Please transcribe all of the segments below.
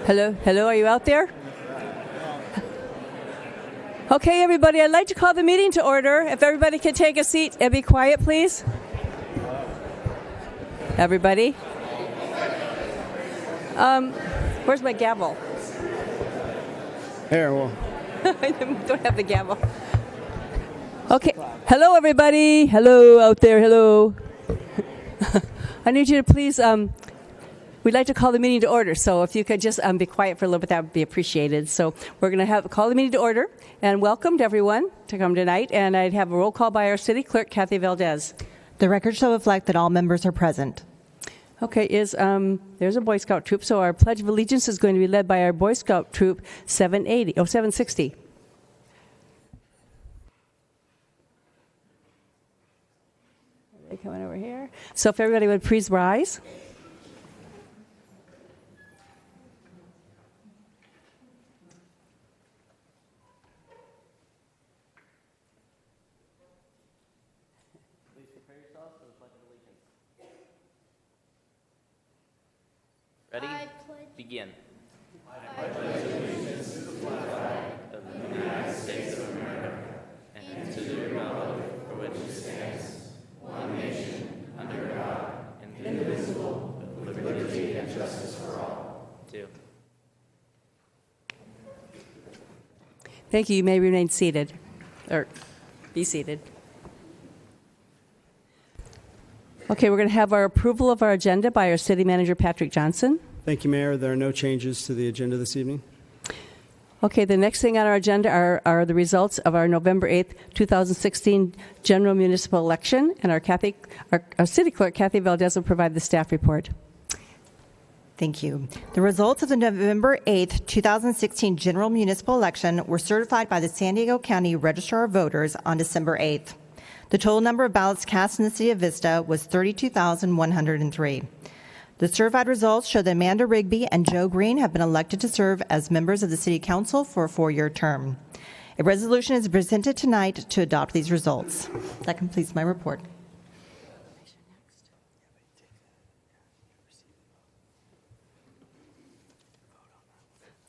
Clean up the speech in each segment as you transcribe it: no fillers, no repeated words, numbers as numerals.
Hello, are you out there? Okay, everybody, I'd like to call the meeting to order. If everybody could take a seat and be quiet, please. Everybody. Where's my gavel? Here, well. I don't have the gavel. Okay. Hello, everybody. Hello out there. Hello. I need you to please, we'd like to call the meeting to order. So if you could just be quiet for a little bit, that would be appreciated. So we're going to call the meeting to order and welcome everyone to come tonight. And I'd have a roll call by our city clerk, Kathy Valdez. The record shall reflect that all members are present. Okay, there's a Boy Scout troop. So our Pledge of Allegiance is going to be led by our Boy Scout troop 760. They coming over here. So if everybody would please rise. Please prepare yourselves for the Pledge of Allegiance. Ready? Begin. I pledge allegiance to the flag of the United States of America and to the republic for which it stands, one nation, under God, indivisible, with liberty and justice for all. 2. Thank you. You may remain seated, or be seated. Okay, we're going to have our approval of our agenda by our city manager, Patrick Johnson. Thank you, Mayor. There are no changes to the agenda this evening. Okay, the next thing on our agenda are the results of our November 8th, 2016 general municipal election, and our city clerk, Kathy Valdez, will provide the staff report. Thank you. The results of the November 8th, 2016 general municipal election were certified by the San Diego County Registrar of Voters on December 8th. The total number of ballots cast in the city of Vista was 32,103. The certified results show that Amanda Rigby and Joe Green have been elected to serve as members of the City Council for a 4-year term. A resolution is presented tonight to adopt these results. That completes my report.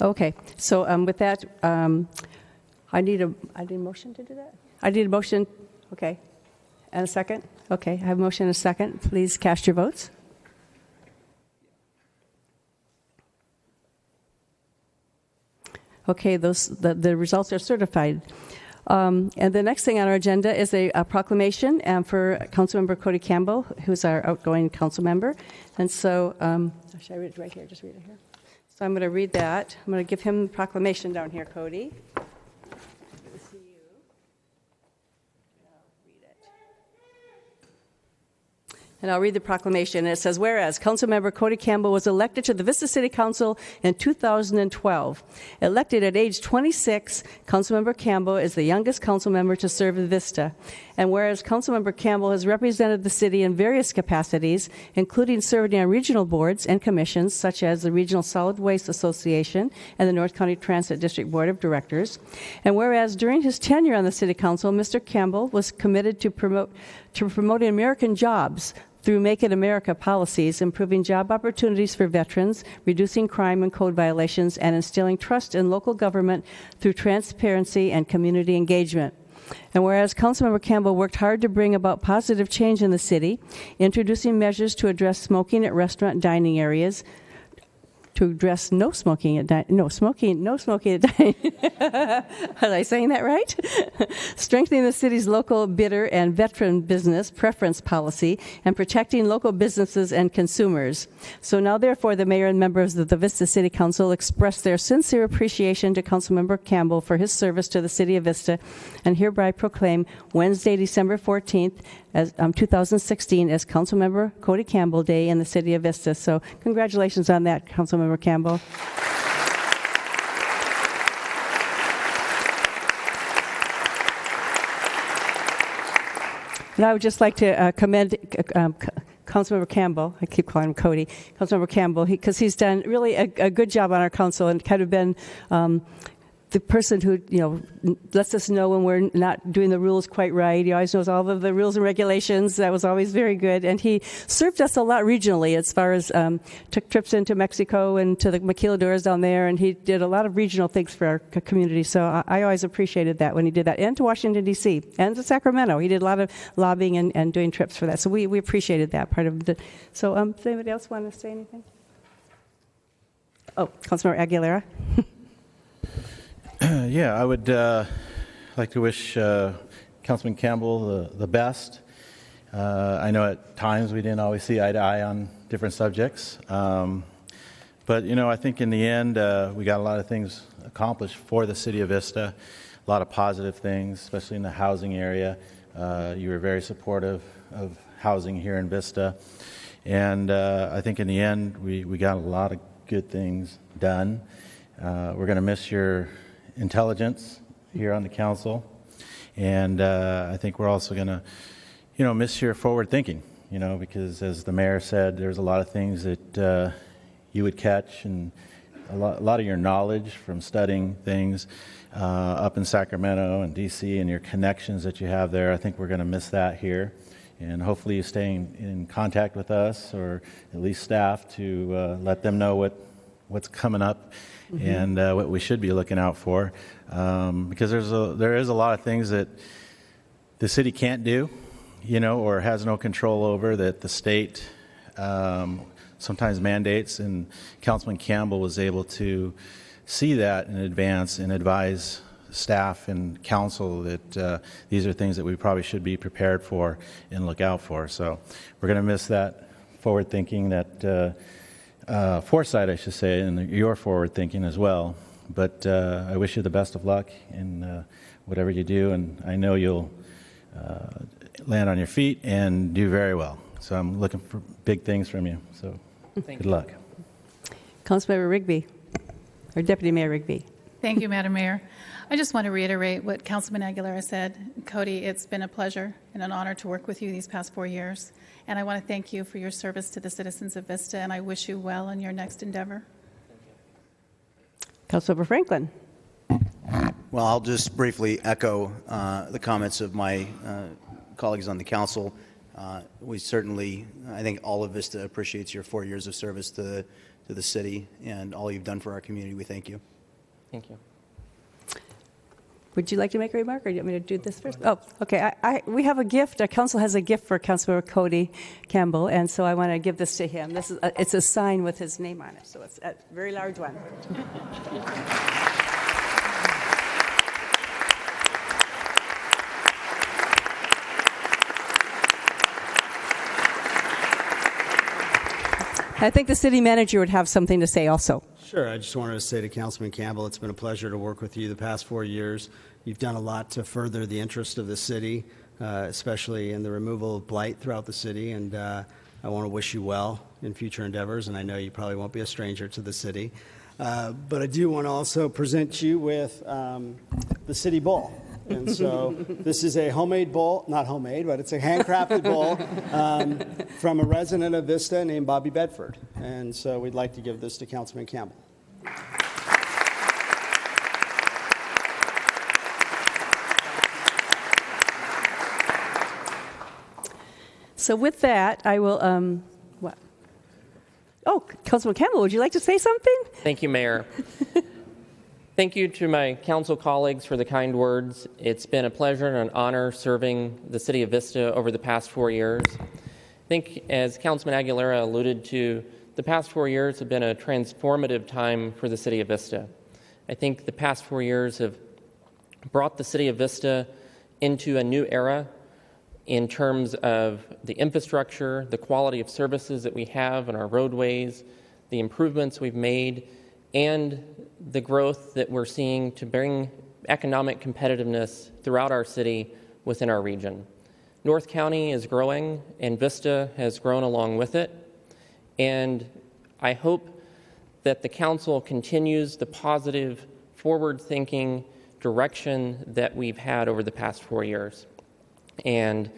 Okay, so with that, I need a motion to do that? I need a motion, okay, and a second? Okay, I have a motion and a second. Please cast your votes. Okay, the results are certified. And the next thing on our agenda is a proclamation for Councilmember Cody Campbell, who's our outgoing council member. And so, should I read it right here? Just read it here. So I'm going to read that. I'm going to give him the proclamation down here, Cody. Good to see you. And I'll read the proclamation. It says, whereas Councilmember Cody Campbell was elected to the Vista City Council in 2012. Elected at age 26, Councilmember Campbell is the youngest council member to serve in Vista. And whereas Councilmember Campbell has represented the city in various capacities, including serving on regional boards and commissions such as the Regional Solid Waste Association and the North County Transit District Board of Directors. And whereas during his tenure on the City Council, Mr. Campbell was committed to promoting American jobs through Make It America policies, improving job opportunities for veterans, reducing crime and code violations, and instilling trust in local government through transparency and community engagement. And whereas Councilmember Campbell worked hard to bring about positive change in the city, introducing measures to address smoking at restaurant and dining areas, to address no smoking at dining. Was I saying that right? Strengthening the city's local bidder and veteran business preference policy and protecting local businesses and consumers. So now, therefore, the mayor and members of the Vista City Council express their sincere appreciation to Councilmember Campbell for his service to the city of Vista, and hereby proclaim Wednesday, December 14th, as 2016, as Councilmember Cody Campbell Day in the city of Vista. So congratulations on that, Councilmember Campbell. And I would just like to commend Councilmember Campbell. I keep calling him Cody. Councilmember Campbell, because he's done really a good job on our council and kind of been the person who, lets us know when we're not doing the rules quite right. He always knows all of the rules and regulations. That was always very good. And he served us a lot regionally as far as took trips into Mexico and to the maquiladoras down there. And he did a lot of regional things for our community. So I always appreciated that when he did that. And to Washington, D.C. and to Sacramento. He did a lot of lobbying and doing trips for that. So we appreciated that part of it. So does anybody else want to say anything? Oh, Councilmember Aguilera. Yeah, I would like to wish Councilman Campbell the best. I know at times we didn't always see eye to eye on different subjects, but I think in the end we got a lot of things accomplished for the city of Vista, a lot of positive things, especially in the housing area. You were very supportive of housing here in Vista, and I think in the end we got a lot of good things done. We're going to miss your intelligence here on the council, and I think we're also going to, miss your forward thinking, because as the mayor said, there's a lot of things that you would catch, and a lot of your knowledge from studying things up in Sacramento and DC, and your connections that you have there. I think we're going to miss that here, and hopefully you stay in contact with us, or at least staff, to let them know what's coming up. Mm-hmm. And what we should be looking out for, because there is a lot of things that the city can't do, or has no control over, that the state sometimes mandates, and Councilman Campbell was able to see that in advance and advise staff and council that these are things that we probably should be prepared for and look out for. So we're going to miss that forward thinking, that foresight, I should say, and your forward thinking as well. But I wish you the best of luck in whatever you do, and I know you'll land on your feet and do very well. So I'm looking for big things from you. So good luck. Councilmember Rigby, or Deputy Mayor Rigby. Thank you, Madam Mayor. I just want to reiterate what Councilman Aguilera said. Cody, it's been a pleasure and an honor to work with you these past 4 years. And I want to thank you for your service to the citizens of Vista, and I wish you well in your next endeavor. Councilmember Franklin. Well, I'll just briefly echo the comments of my colleagues on the council. We certainly, I think all of Vista appreciates your 4 years of service to the city and all you've done for our community. We thank you. Thank you. Would you like to make a remark, or do you want me to do this first? Oh, okay. We have a gift. Our council has a gift for Councilmember Cody Campbell, and so I want to give this to him. This is it's a sign with his name on it, so it's a very large one. I think the city manager would have something to say also. Sure. I just wanted to say to Councilman Campbell, it's been a pleasure to work with you the past 4 years. You've done a lot to further the interest of the city, especially in the removal of blight throughout the city, and I want to wish you well in future endeavors, and I know you probably won't be a stranger to the city. But I do want to also present you with the City Bowl. And so this is a homemade bowl, not homemade, but it's a handcrafted bowl from a resident of Vista named Bobby Bedford. And so we'd like to give this to Councilman Campbell. So with that, I will, what? Oh, Councilman Campbell, would you like to say something? Thank you, Mayor. Thank you to my council colleagues for the kind words. It's been a pleasure and an honor serving the city of Vista over the past 4 years. I think, as Councilman Aguilera alluded to, the past 4 years have been a transformative time for the city of Vista. I think the past 4 years have brought the city of Vista into a new era in terms of the infrastructure, the quality of services that we have on our roadways, the improvements we've made, and the growth that we're seeing to bring economic competitiveness throughout our city within our region. North County is growing, and Vista has grown along with it. And I hope that the council continues the positive, forward-thinking direction that we've had over the past 4 years. And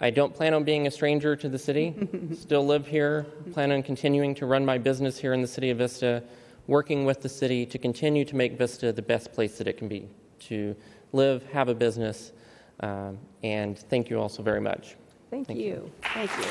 I don't plan on being a stranger to the city, still live here, plan on continuing to run my business here in the city of Vista, working with the city to continue to make Vista the best place that it can be, to live, have a business, and thank you all so very much. Thank you. Thank you.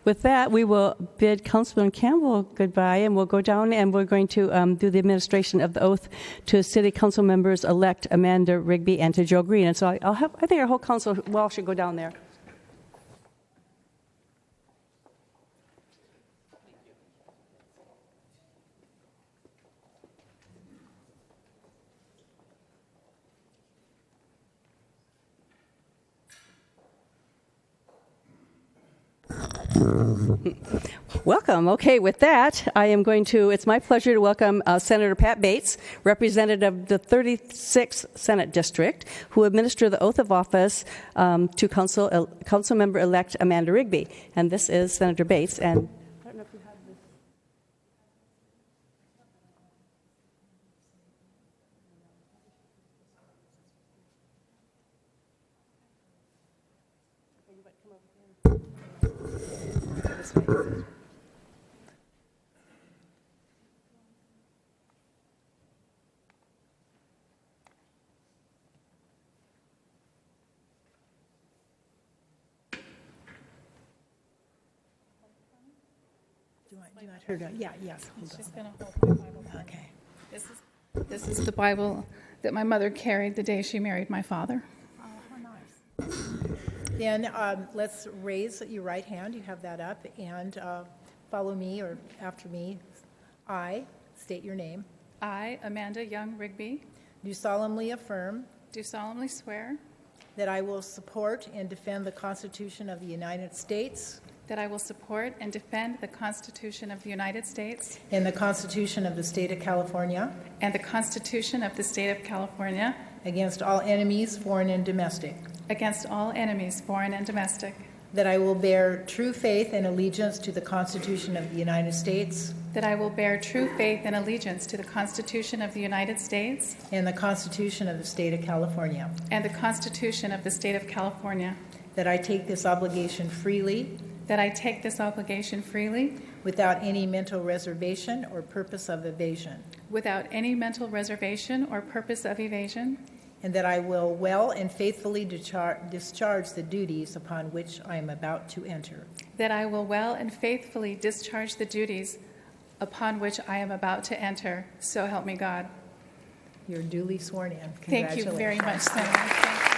With that, we will bid Councilman Campbell goodbye, and we'll go down and we're going to do the administration of the oath to City Council members-elect Amanda Rigby and to Joe Green. And so I think our whole council well should go down there. Welcome. Okay, with that, it's my pleasure to welcome Senator Pat Bates, representative of the 36th Senate District, who will administer the oath of office to Council Member-elect Amanda Rigby. And this is Senator Bates. And I don't know if you have this. Do you want her to? Yeah, yes. She's going to hold my Bible. Okay. This is the Bible that my mother carried the day she married my father. Oh, how nice. Then let's raise your right hand. You have that up, and follow me or after me. I state your name. I, Amanda Young Rigby, Do solemnly affirm do solemnly swear that I will support and defend the Constitution of the United States that I will support and defend the Constitution of the United States and the Constitution of the State of California and the Constitution of the State of California against all enemies, foreign and domestic. against all enemies, foreign and domestic, That I will bear true faith and allegiance to the Constitution of the United States that I will bear true faith and allegiance to the Constitution of the United States and the Constitution of the State of California. and the Constitution of the State of California, That I take this obligation freely that I take this obligation freely without any mental reservation or purpose of evasion. without any mental reservation or purpose of evasion, And that I will well and faithfully discharge the duties upon which I am about to enter. that I will well and faithfully discharge the duties upon which I am about to enter. So help me God. You're duly sworn in. Thank you very much, Congratulations. Senator. Thank you.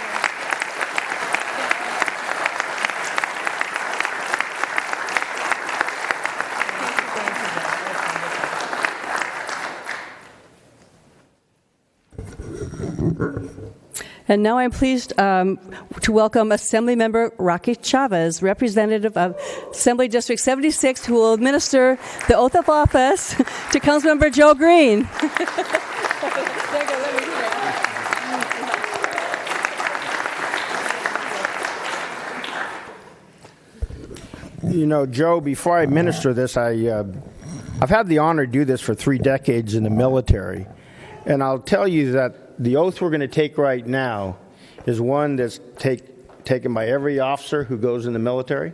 And now I'm pleased to welcome Assemblymember Rocky Chavez, representative of Assembly District 76, who will administer the oath of office to Councilmember Joe Green. You know, Joe, before I administer this, I've had the honor to do this for 3 decades in the military. And I'll tell you that the oath we're going to take right now is one that's taken by every officer who goes in the military.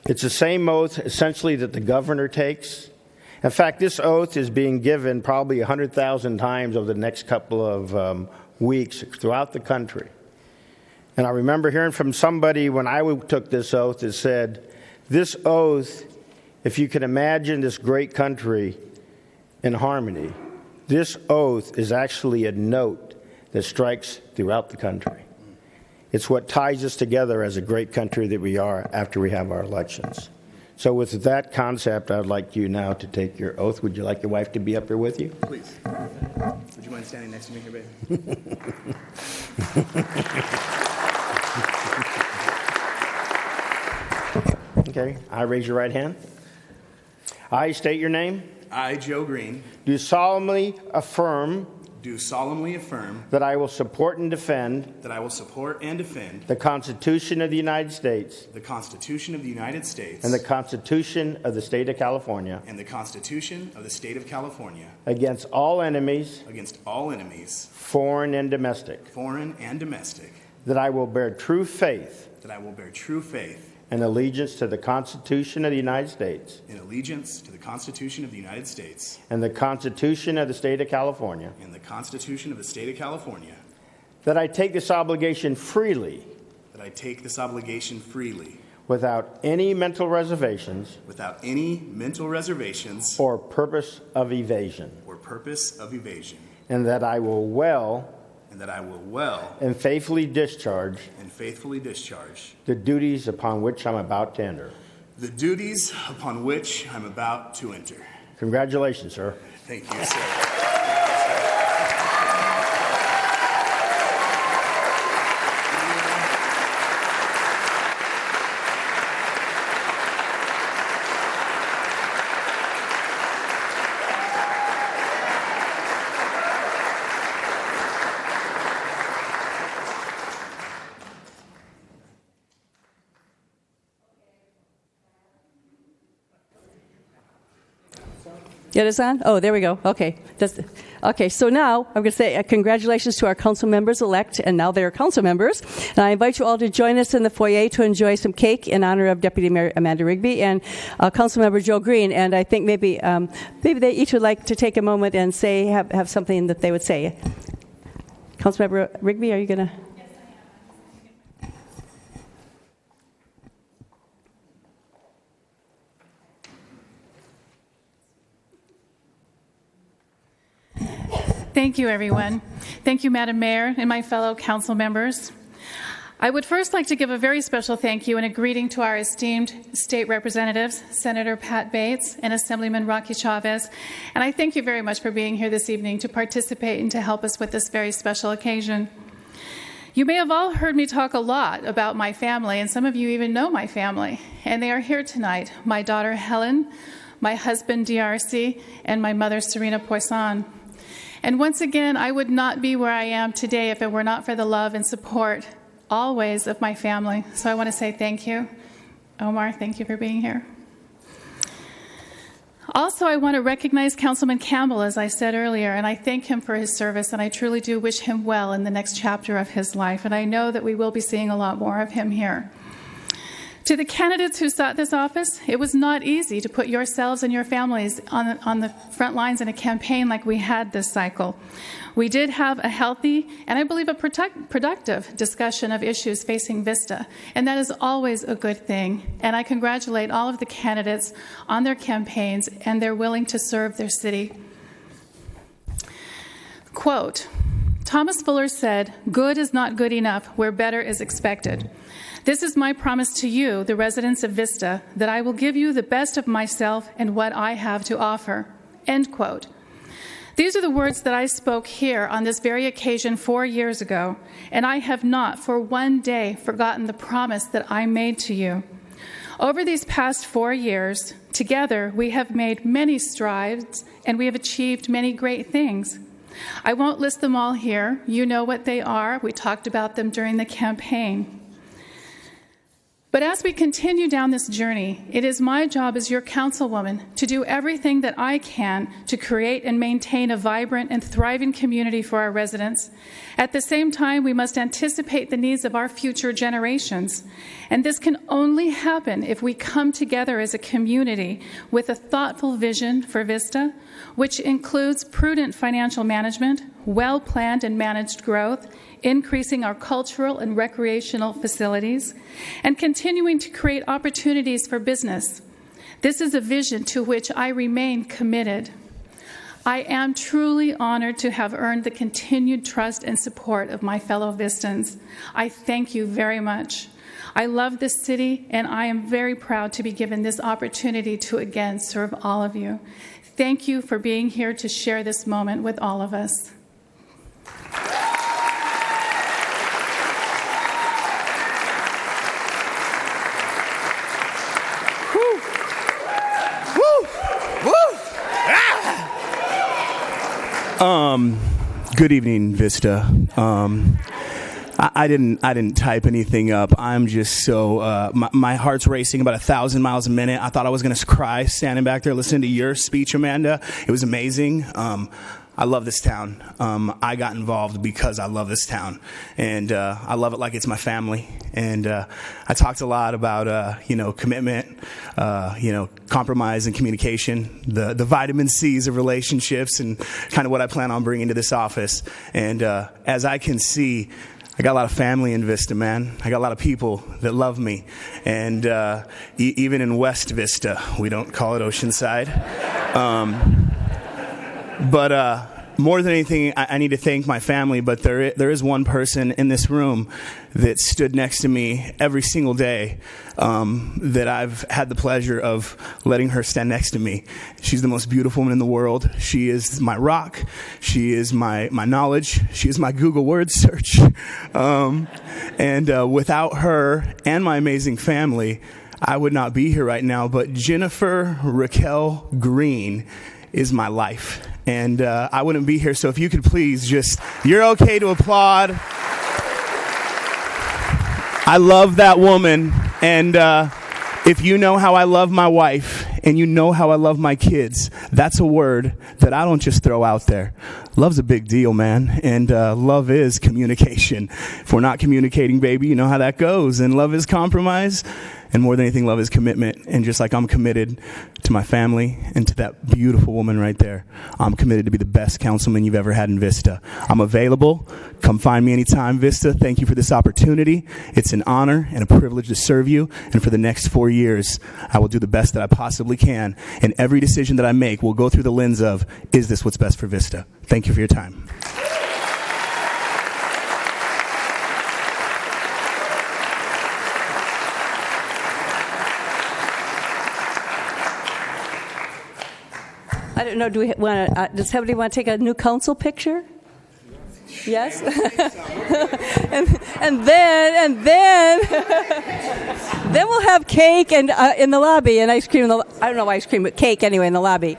It's the same oath, essentially, that the governor takes. In fact, this oath is being given probably 100,000 times over the next couple of weeks throughout the country. And I remember hearing from somebody when I took this oath that said, this oath, if you can imagine this great country in harmony, this oath is actually a note that strikes throughout the country. It's what ties us together as a great country that we are after we have our elections. So with that concept, I'd like you now to take your oath. Would you like your wife to be up here with you? Please. Would you mind standing next to me here, babe? Okay, I raise your right hand. I state your name. I, Joe Green, Do solemnly affirm do solemnly affirm that I will support and defend that I will support and defend the Constitution of the United States the Constitution of the United States and the Constitution of the State of California and the Constitution of the State of California against all enemies, against all enemies, foreign and domestic, foreign and domestic, that I will bear true faith that I will bear true faith and allegiance to the Constitution of the United States and allegiance to the Constitution of the United States and the Constitution of the State of California, and the Constitution of the State of California, that I take this obligation freely that I take this obligation freely without any mental reservations without any mental reservations or purpose of evasion, or purpose of evasion, and that I will well and that I will well and faithfully discharge and faithfully discharge the duties upon which I'm about to enter. the duties upon which I'm about to enter. Congratulations, sir. Thank you, sir. Get us on? Oh, there we go. Okay. Okay, so now I'm going to say congratulations to our council members-elect, and now they're council members. And I invite you all to join us in the foyer to enjoy some cake in honor of Deputy Mayor Amanda Rigby and Councilmember Joe Green. And I think maybe they each would like to take a moment and say have something that they would say. Councilmember Rigby, are you going to? Thank you, everyone. Thank you, Madam Mayor and my fellow council members. I would first like to give a very special thank you and a greeting to our esteemed state representatives, Senator Pat Bates and Assemblyman Rocky Chavez. And I thank you very much for being here this evening to participate and to help us with this very special occasion. You may have all heard me talk a lot about my family, and some of you even know my family. And they are here tonight, my daughter Helen, my husband DRC, and my mother Serena Poisson. And once again, I would not be where I am today if it were not for the love and support, always, of my family. So I want to say thank you. Omar, thank you for being here. Also, I want to recognize Councilman Campbell, as I said earlier, and I thank him for his service, and I truly do wish him well in the next chapter of his life. And I know that we will be seeing a lot more of him here. To the candidates who sought this office, it was not easy to put yourselves and your families on the front lines in a campaign like we had this cycle. We did have a healthy and I believe a productive discussion of issues facing Vista, and that is always a good thing. And I congratulate all of the candidates on their campaigns and they're willing to serve their city. Quote, Thomas Fuller said, "Good is not good enough where better is expected." This is my promise to you, the residents of Vista, that I will give you the best of myself and what I have to offer. End quote. These are the words that I spoke here on this very occasion 4 years ago, and I have not for one day forgotten the promise that I made to you. Over these past 4 years, together we have made many strides and we have achieved many great things. I won't list them all here. You know what they are. We talked about them during the campaign. But as we continue down this journey, it is my job as your councilwoman to do everything that I can to create and maintain a vibrant and thriving community for our residents. At the same time, we must anticipate the needs of our future generations. And this can only happen if we come together as a community with a thoughtful vision for Vista, which includes prudent financial management, well-planned and managed growth, increasing our cultural and recreational facilities, and continuing to create opportunities for business. This is a vision to which I remain committed. I am truly honored to have earned the continued trust and support of my fellow Vistans. I thank you very much. I love this city, and I am very proud to be given this opportunity to again serve all of you. Thank you for being here to share this moment with all of us. Good evening, Vista. I didn't type anything up. I'm just so my heart's racing about 1,000 miles a minute. I thought I was going to cry standing back there listening to your speech, Amanda. It was amazing. I love this town. I got involved because I love this town, and I love it like it's my family. And I talked a lot about commitment, compromise and communication, the vitamin C's of relationships, and kind of what I plan on bringing to this office. And as I can see, I got a lot of family in Vista, man. I got a lot of people that love me. And even in West Vista, we don't call it Oceanside. But more than anything, I need to thank my family, but there is one person in this room that stood next to me every single day that I've had the pleasure of letting her stand next to me. She's the most beautiful woman in the world. She is my rock. She is my knowledge. She is my Google word search. And without her and my amazing family, I would not be here right now. But Jennifer Raquel Green is my life. And I wouldn't be here, so if you could please you're okay to applaud. I love that woman, and if you know how I love my wife, and you know how I love my kids, that's a word that I don't just throw out there. Love's a big deal, man, and love is communication. If we're not communicating, baby, you know how that goes, and love is compromise. And more than anything, love is commitment. And just like I'm committed to my family and to that beautiful woman right there, I'm committed to be the best councilman you've ever had in Vista. I'm available. Come find me anytime, Vista. Thank you for this opportunity. It's an honor and a privilege to serve you. And for the next 4 years, I will do the best that I possibly can. And every decision that I make will go through the lens of, is this what's best for Vista? Thank you for your time. I don't know, does somebody want to take a new council picture? Yes? and then then we'll have cake and in the lobby and ice cream. I don't know ice cream, but cake anyway in the lobby.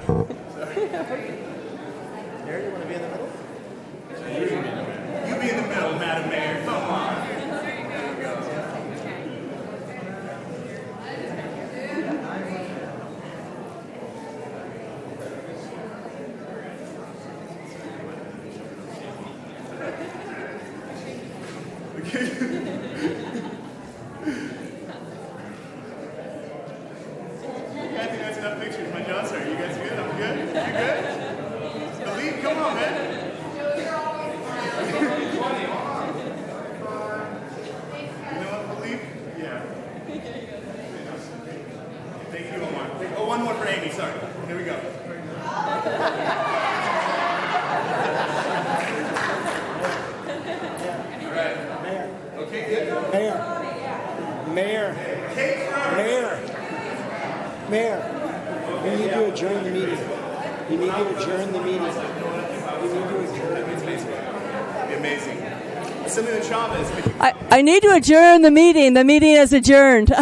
Mayor, we need to adjourn the meeting. You need to adjourn the meeting. Amazing. Senator Chavez. I need to adjourn the meeting. The meeting is adjourned.